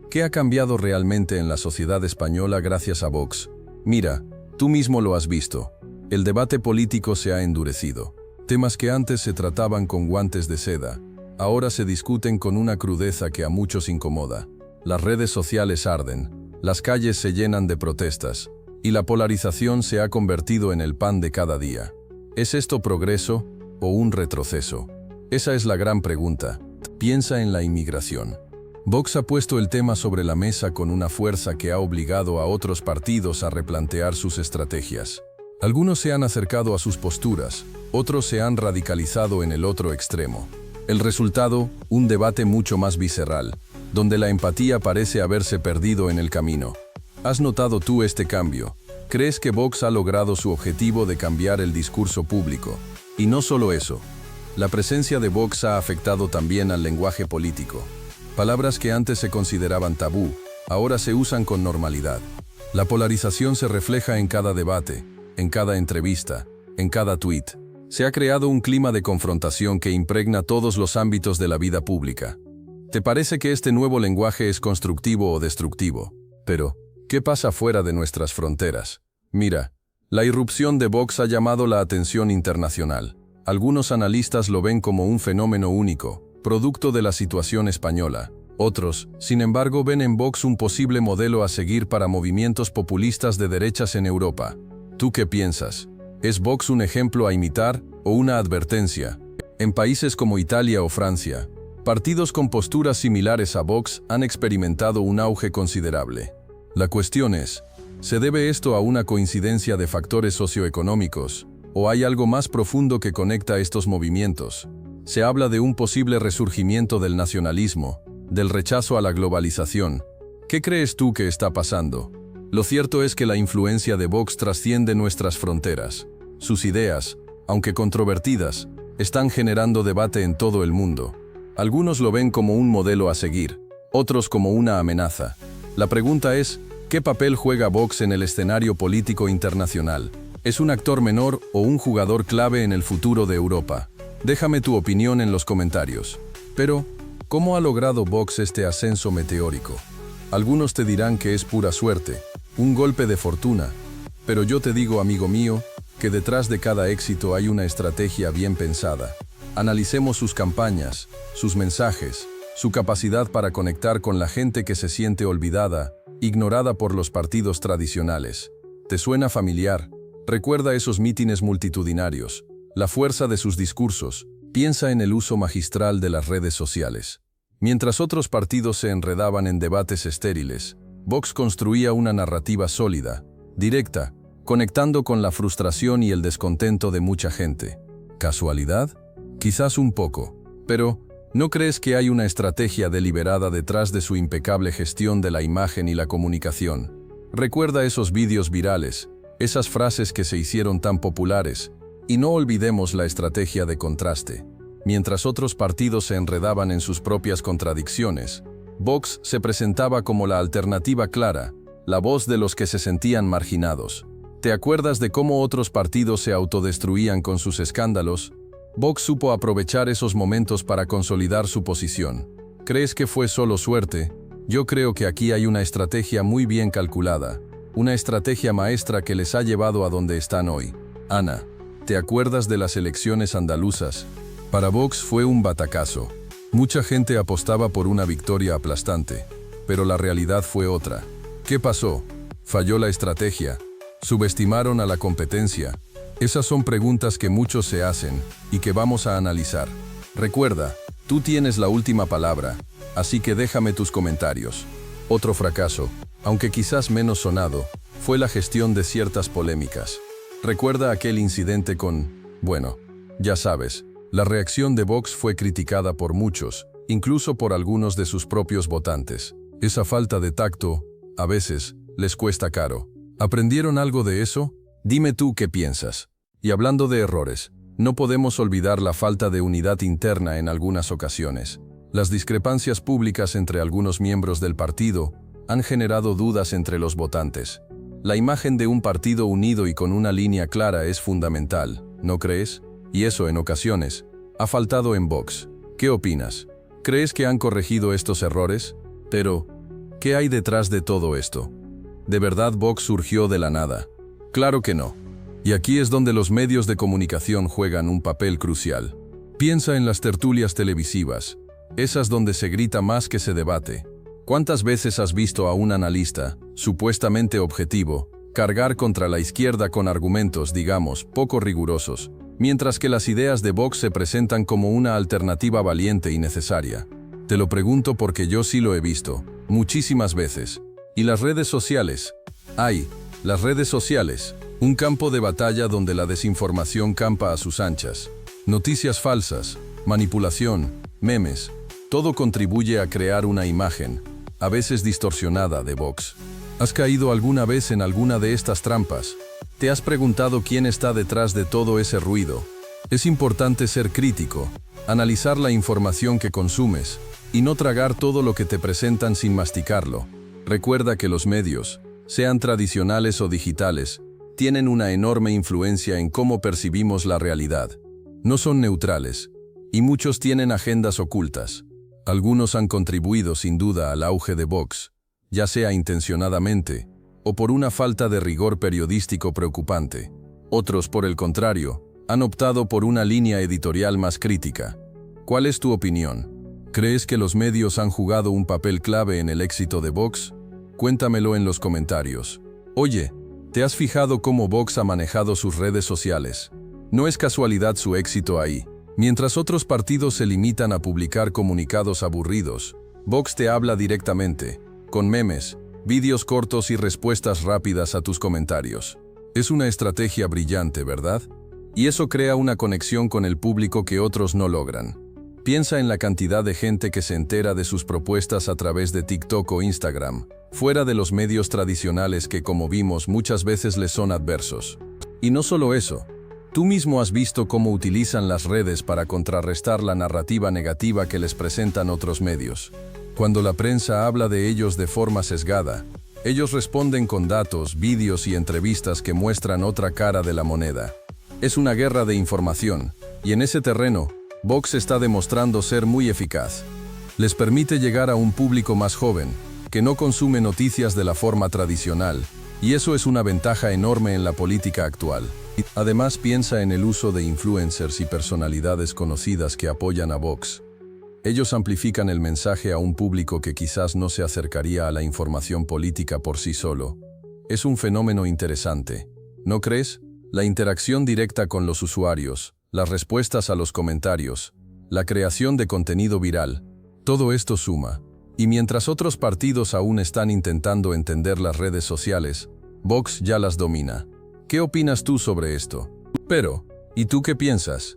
¿qué ha cambiado realmente en la sociedad española gracias a Vox? Mira, tú mismo lo has visto. El debate político se ha endurecido. Temas que antes se trataban con guantes de seda, ahora se discuten con una crudeza que a muchos incomoda. Las redes sociales arden, las calles se llenan de protestas, y la polarización se ha convertido en el pan de cada día. ¿Es esto progreso o un retroceso? Esa es la gran pregunta. Piensa en la inmigración. Vox ha puesto el tema sobre la mesa con una fuerza que ha obligado a otros partidos a replantear sus estrategias. Algunos se han acercado a sus posturas, otros se han radicalizado en el otro extremo. El resultado, un debate mucho más visceral, donde la empatía parece haberse perdido en el camino. ¿Has notado tú este cambio? ¿Crees que Vox ha logrado su objetivo de cambiar el discurso público? Y no solo eso. La presencia de Vox ha afectado también al lenguaje político. Palabras que antes se consideraban tabú, ahora se usan con normalidad. La polarización se refleja en cada debate, en cada entrevista, en cada tuit. Se ha creado un clima de confrontación que impregna todos los ámbitos de la vida pública. ¿Te parece que este nuevo lenguaje es constructivo o destructivo? Pero, ¿qué pasa fuera de nuestras fronteras? Mira, la irrupción de Vox ha llamado la atención internacional. Algunos analistas lo ven como un fenómeno único, producto de la situación española. Otros, sin embargo, ven en Vox un posible modelo a seguir para movimientos populistas de derechas en Europa. ¿Tú qué piensas? ¿Es Vox un ejemplo a imitar o una advertencia? En países como Italia o Francia, partidos con posturas similares a Vox han experimentado un auge considerable. La cuestión es, ¿se debe esto a una coincidencia de factores socioeconómicos, o hay algo más profundo que conecta estos movimientos? Se habla de un posible resurgimiento del nacionalismo, del rechazo a la globalización. ¿Qué crees tú que está pasando? Lo cierto es que la influencia de Vox trasciende nuestras fronteras. Sus ideas, aunque controvertidas, están generando debate en todo el mundo. Algunos lo ven como un modelo a seguir, otros como una amenaza. La pregunta es, ¿qué papel juega Vox en el escenario político internacional? ¿Es un actor menor o un jugador clave en el futuro de Europa? Déjame tu opinión en los comentarios. Pero, ¿cómo ha logrado Vox este ascenso meteórico? Algunos te dirán que es pura suerte, un golpe de fortuna. Pero yo te digo, amigo mío, que detrás de cada éxito hay una estrategia bien pensada. Analicemos sus campañas, sus mensajes, su capacidad para conectar con la gente que se siente olvidada, ignorada por los partidos tradicionales. ¿Te suena familiar? Recuerda esos mítines multitudinarios, la fuerza de sus discursos. Piensa en el uso magistral de las redes sociales. Mientras otros partidos se enredaban en debates estériles, Vox construía una narrativa sólida, directa, conectando con la frustración y el descontento de mucha gente. ¿Casualidad? Quizás un poco, pero ¿no crees que hay una estrategia deliberada detrás de su impecable gestión de la imagen y la comunicación? Recuerda esos vídeos virales, Esas frases que se hicieron tan populares. Y no olvidemos la estrategia de contraste. Mientras otros partidos se enredaban en sus propias contradicciones, Vox se presentaba como la alternativa clara, la voz de los que se sentían marginados. ¿Te acuerdas de cómo otros partidos se autodestruían con sus escándalos? Vox supo aprovechar esos momentos para consolidar su posición. ¿Crees que fue solo suerte? Yo creo que aquí hay una estrategia muy bien calculada, una estrategia maestra que les ha llevado a donde están hoy. Ana, ¿te acuerdas de las elecciones andaluzas? Para Vox fue un batacazo. Mucha gente apostaba por una victoria aplastante, pero la realidad fue otra. ¿Qué pasó? ¿Falló la estrategia? ¿Subestimaron a la competencia? Esas son preguntas que muchos se hacen y que vamos a analizar. Recuerda, tú tienes la última palabra, así que déjame tus comentarios. Otro fracaso, aunque quizás menos sonado, fue la gestión de ciertas polémicas. Recuerda aquel incidente bueno, ya sabes, la reacción de Vox fue criticada por muchos, incluso por algunos de sus propios votantes. Esa falta de tacto, a veces, les cuesta caro. ¿Aprendieron algo de eso? Dime tú qué piensas. Y hablando de errores, no podemos olvidar la falta de unidad interna en algunas ocasiones. Las discrepancias públicas entre algunos miembros del partido han generado dudas entre los votantes. La imagen de un partido unido y con una línea clara es fundamental, ¿no crees? Y eso, en ocasiones, ha faltado en Vox. ¿Qué opinas? ¿Crees que han corregido estos errores? Pero, ¿qué hay detrás de todo esto? ¿De verdad Vox surgió de la nada? Claro que no. Y aquí es donde los medios de comunicación juegan un papel crucial. Piensa en las tertulias televisivas, esas donde se grita más que se debate. ¿Cuántas veces has visto a un analista, supuestamente objetivo, cargar contra la izquierda con argumentos, digamos, poco rigurosos, mientras que las ideas de Vox se presentan como una alternativa valiente y necesaria? Te lo pregunto porque yo sí lo he visto, muchísimas veces. ¿Y las redes sociales? Las redes sociales, un campo de batalla donde la desinformación campa a sus anchas. Noticias falsas, manipulación, memes, todo contribuye a crear una imagen, a veces distorsionada, de Vox. ¿Has caído alguna vez en alguna de estas trampas? ¿Te has preguntado quién está detrás de todo ese ruido? Es importante ser crítico, analizar la información que consumes y no tragar todo lo que te presentan sin masticarlo. Recuerda que los medios, sean tradicionales o digitales, tienen una enorme influencia en cómo percibimos la realidad. No son neutrales, y muchos tienen agendas ocultas. Algunos han contribuido sin duda al auge de Vox, ya sea intencionadamente o por una falta de rigor periodístico preocupante. Otros, por el contrario, han optado por una línea editorial más crítica. ¿Cuál es tu opinión? ¿Crees que los medios han jugado un papel clave en el éxito de Vox? Cuéntamelo en los comentarios. Oye, ¿te has fijado cómo Vox ha manejado sus redes sociales? No es casualidad su éxito ahí. Mientras otros partidos se limitan a publicar comunicados aburridos, Vox te habla directamente, con memes, vídeos cortos y respuestas rápidas a tus comentarios. Es una estrategia brillante, ¿verdad? Y eso crea una conexión con el público que otros no logran. Piensa en la cantidad de gente que se entera de sus propuestas a través de TikTok o Instagram, fuera de los medios tradicionales que, como vimos, muchas veces les son adversos. Y no solo eso, tú mismo has visto cómo utilizan las redes para contrarrestar la narrativa negativa que les presentan otros medios. Cuando la prensa habla de ellos de forma sesgada, ellos responden con datos, vídeos y entrevistas que muestran otra cara de la moneda. Es una guerra de información, y en ese terreno, Vox está demostrando ser muy eficaz. Les permite llegar a un público más joven, que no consume noticias de la forma tradicional, y eso es una ventaja enorme en la política actual. Además, piensa en el uso de influencers y personalidades conocidas que apoyan a Vox. Ellos amplifican el mensaje a un público que quizás no se acercaría a la información política por sí solo. Es un fenómeno interesante, ¿no crees? La interacción directa con los usuarios, las respuestas a los comentarios, la creación de contenido viral, todo esto suma. Y mientras otros partidos aún están intentando entender las redes sociales, Vox ya las domina. ¿Qué opinas tú sobre esto? Pero, ¿y tú qué piensas?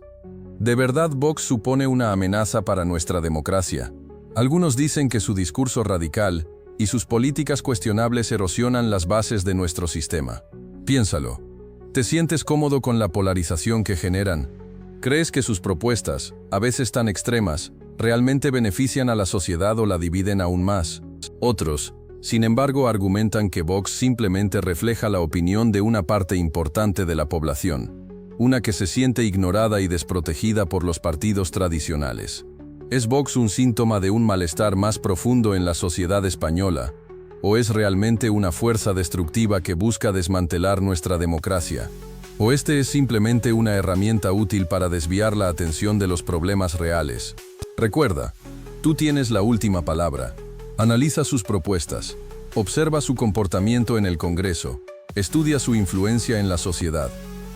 ¿De verdad Vox supone una amenaza para nuestra democracia? Algunos dicen que su discurso radical y sus políticas cuestionables erosionan las bases de nuestro sistema. Piénsalo. ¿Te sientes cómodo con la polarización que generan? ¿Crees que sus propuestas, a veces tan extremas, realmente benefician a la sociedad o la dividen aún más? Otros, sin embargo, argumentan que Vox simplemente refleja la opinión de una parte importante de la población, una que se siente ignorada y desprotegida por los partidos tradicionales. ¿Es Vox un síntoma de un malestar más profundo en la sociedad española? ¿O es realmente una fuerza destructiva que busca desmantelar nuestra democracia? ¿O este es simplemente una herramienta útil para desviar la atención de los problemas reales? Recuerda, tú tienes la última palabra. Analiza sus propuestas, observa su comportamiento en el Congreso, estudia su influencia en la sociedad.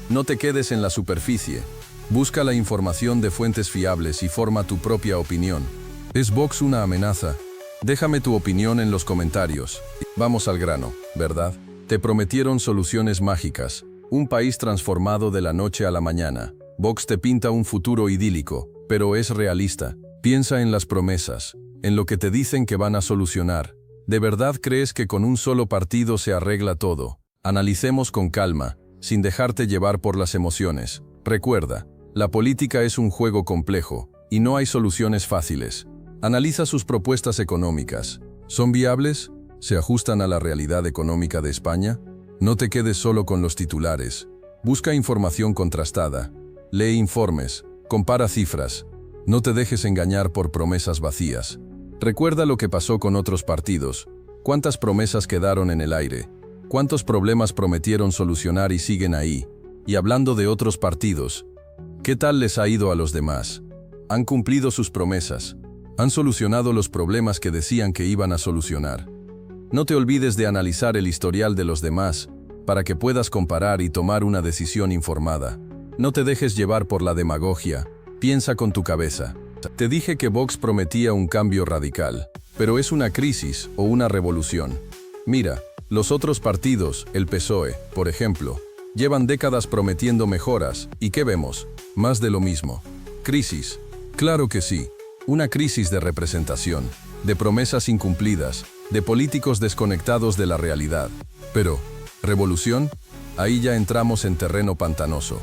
No te quedes en la superficie. Busca la información de fuentes fiables y forma tu propia opinión. ¿Es Vox una amenaza? Déjame tu opinión en los comentarios. Vamos al grano, ¿verdad? Te prometieron soluciones mágicas, un país transformado de la noche a la mañana. Vox te pinta un futuro idílico, pero es realista. Piensa en las promesas, en lo que te dicen que van a solucionar. ¿De verdad crees que con un solo partido se arregla todo? Analicemos con calma, sin dejarte llevar por las emociones. Recuerda, la política es un juego complejo, y no hay soluciones fáciles. Analiza sus propuestas económicas. ¿Son viables? ¿Se ajustan a la realidad económica de España? No te quedes solo con los titulares. Busca información contrastada. Lee informes. Compara cifras. No te dejes engañar por promesas vacías. Recuerda lo que pasó con otros partidos. ¿Cuántas promesas quedaron en el aire? ¿Cuántos problemas prometieron solucionar y siguen ahí? Y hablando de otros partidos, ¿qué tal les ha ido a los demás? ¿Han cumplido sus promesas? ¿Han solucionado los problemas que decían que iban a solucionar? No te olvides de analizar el historial de los demás, para que puedas comparar y tomar una decisión informada. No te dejes llevar por la demagogia, piensa con tu cabeza. Te dije que Vox prometía un cambio radical, pero es una crisis o una revolución. Mira, los otros partidos, el PSOE, por ejemplo, llevan décadas prometiendo mejoras, ¿y qué vemos? Más de lo mismo. Crisis. Claro que sí. Una crisis de representación, de promesas incumplidas, de políticos desconectados de la realidad. Pero, ¿revolución? Ahí ya entramos en terreno pantanoso.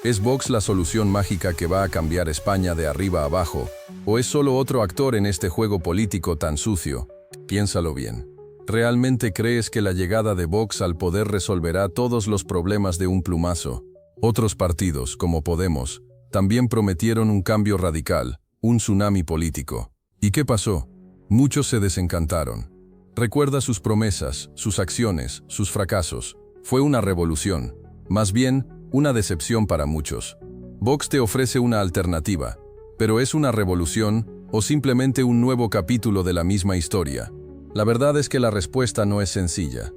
¿Es Vox la solución mágica que va a cambiar España de arriba a abajo? ¿O es solo otro actor en este juego político tan sucio? Piénsalo bien. ¿Realmente crees que la llegada de Vox al poder resolverá todos los problemas de un plumazo? Otros partidos, como Podemos, también prometieron un cambio radical, un tsunami político. ¿Y qué pasó? Muchos se desencantaron. Recuerda sus promesas, sus acciones, sus fracasos. Fue una revolución. Más bien, una decepción para muchos. Vox te ofrece una alternativa, pero ¿es una revolución o simplemente un nuevo capítulo de la misma historia? La verdad es que la respuesta no es sencilla.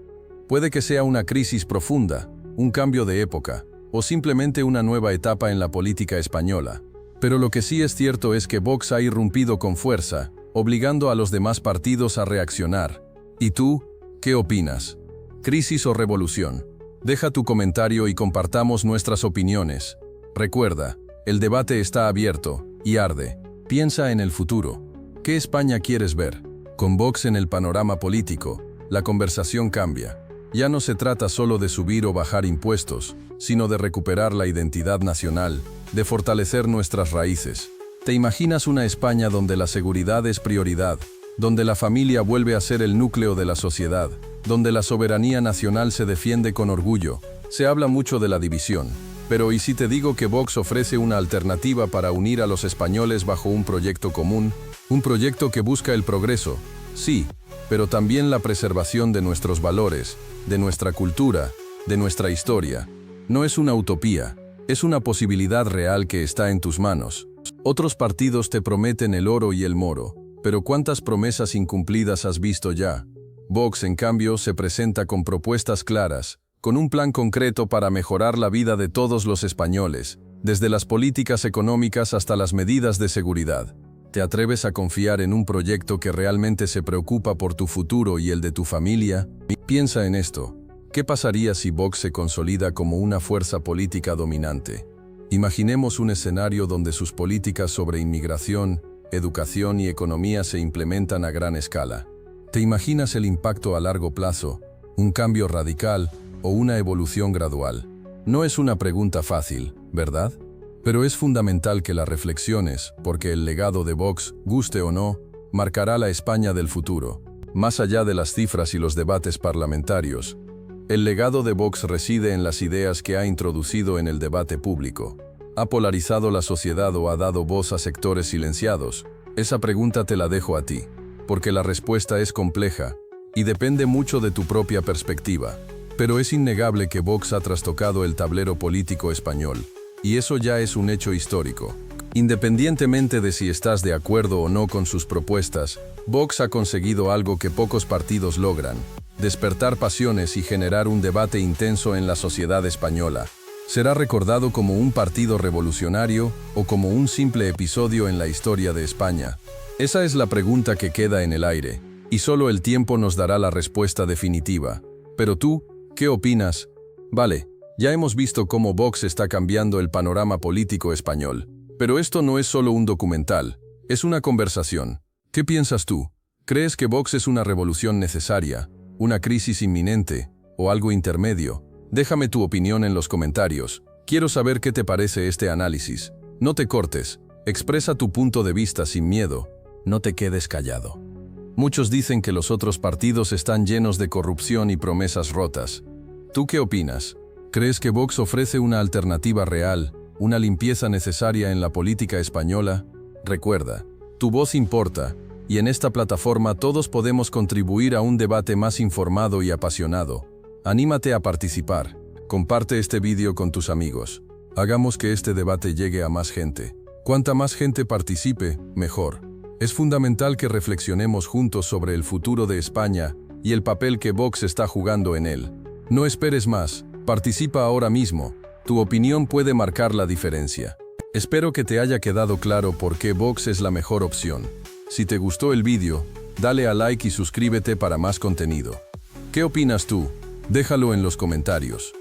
Puede que sea una crisis profunda, un cambio de época, o simplemente una nueva etapa en la política española. Pero lo que sí es cierto es que Vox ha irrumpido con fuerza, obligando a los demás partidos a reaccionar. ¿Y tú, qué opinas? ¿Crisis o revolución? Deja tu comentario y compartamos nuestras opiniones. Recuerda, el debate está abierto y arde. Piensa en el futuro. ¿Qué España quieres ver? Con Vox en el panorama político, la conversación cambia. Ya no se trata solo de subir o bajar impuestos, sino de recuperar la identidad nacional, de fortalecer nuestras raíces. ¿Te imaginas una España donde la seguridad es prioridad, donde la familia vuelve a ser el núcleo de la sociedad, donde la soberanía nacional se defiende con orgullo? Se habla mucho de la división, pero ¿y si te digo que Vox ofrece una alternativa para unir a los españoles bajo un proyecto común? Un proyecto que busca el progreso, sí, pero también la preservación de nuestros valores, de nuestra cultura, de nuestra historia. No es una utopía, es una posibilidad real que está en tus manos. Otros partidos te prometen el oro y el moro, pero ¿cuántas promesas incumplidas has visto ya? Vox, en cambio, se presenta con propuestas claras, con un plan concreto para mejorar la vida de todos los españoles, desde las políticas económicas hasta las medidas de seguridad. ¿Te atreves a confiar en un proyecto que realmente se preocupa por tu futuro y el de tu familia? Piensa en esto. ¿Qué pasaría si Vox se consolida como una fuerza política dominante? Imaginemos un escenario donde sus políticas sobre inmigración, educación y economía se implementan a gran escala. ¿Te imaginas el impacto a largo plazo? Un cambio radical, o una evolución gradual? No es una pregunta fácil, ¿verdad? Pero es fundamental que la reflexiones, porque el legado de Vox, guste o no, marcará la España del futuro. Más allá de las cifras y los debates parlamentarios, el legado de Vox reside en las ideas que ha introducido en el debate público. ¿Ha polarizado la sociedad o ha dado voz a sectores silenciados? Esa pregunta te la dejo a ti, porque la respuesta es compleja y depende mucho de tu propia perspectiva. Pero es innegable que Vox ha trastocado el tablero político español, y eso ya es un hecho histórico. Independientemente de si estás de acuerdo o no con sus propuestas, Vox ha conseguido algo que pocos partidos logran: despertar pasiones y generar un debate intenso en la sociedad española. ¿Será recordado como un partido revolucionario o como un simple episodio en la historia de España? Esa es la pregunta que queda en el aire, y solo el tiempo nos dará la respuesta definitiva. Pero tú, ¿qué opinas? Vale, ya hemos visto cómo Vox está cambiando el panorama político español. Pero esto no es solo un documental, es una conversación. ¿Qué piensas tú? ¿Crees que Vox es una revolución necesaria, una crisis inminente o algo intermedio? Déjame tu opinión en los comentarios. Quiero saber qué te parece este análisis. No te cortes, expresa tu punto de vista sin miedo, no te quedes callado. Muchos dicen que los otros partidos están llenos de corrupción y promesas rotas. ¿Tú qué opinas? ¿Crees que Vox ofrece una alternativa real, una limpieza necesaria en la política española? Recuerda, tu voz importa, y en esta plataforma todos podemos contribuir a un debate más informado y apasionado. Anímate a participar. Comparte este vídeo con tus amigos. Hagamos que este debate llegue a más gente. Cuanta más gente participe, mejor. Es fundamental que reflexionemos juntos sobre el futuro de España y el papel que Vox está jugando en él. No esperes más, participa ahora mismo. Tu opinión puede marcar la diferencia. Espero que te haya quedado claro por qué Vox es la mejor opción. Si te gustó el vídeo, dale a like y suscríbete para más contenido. ¿Qué opinas tú? Déjalo en los comentarios.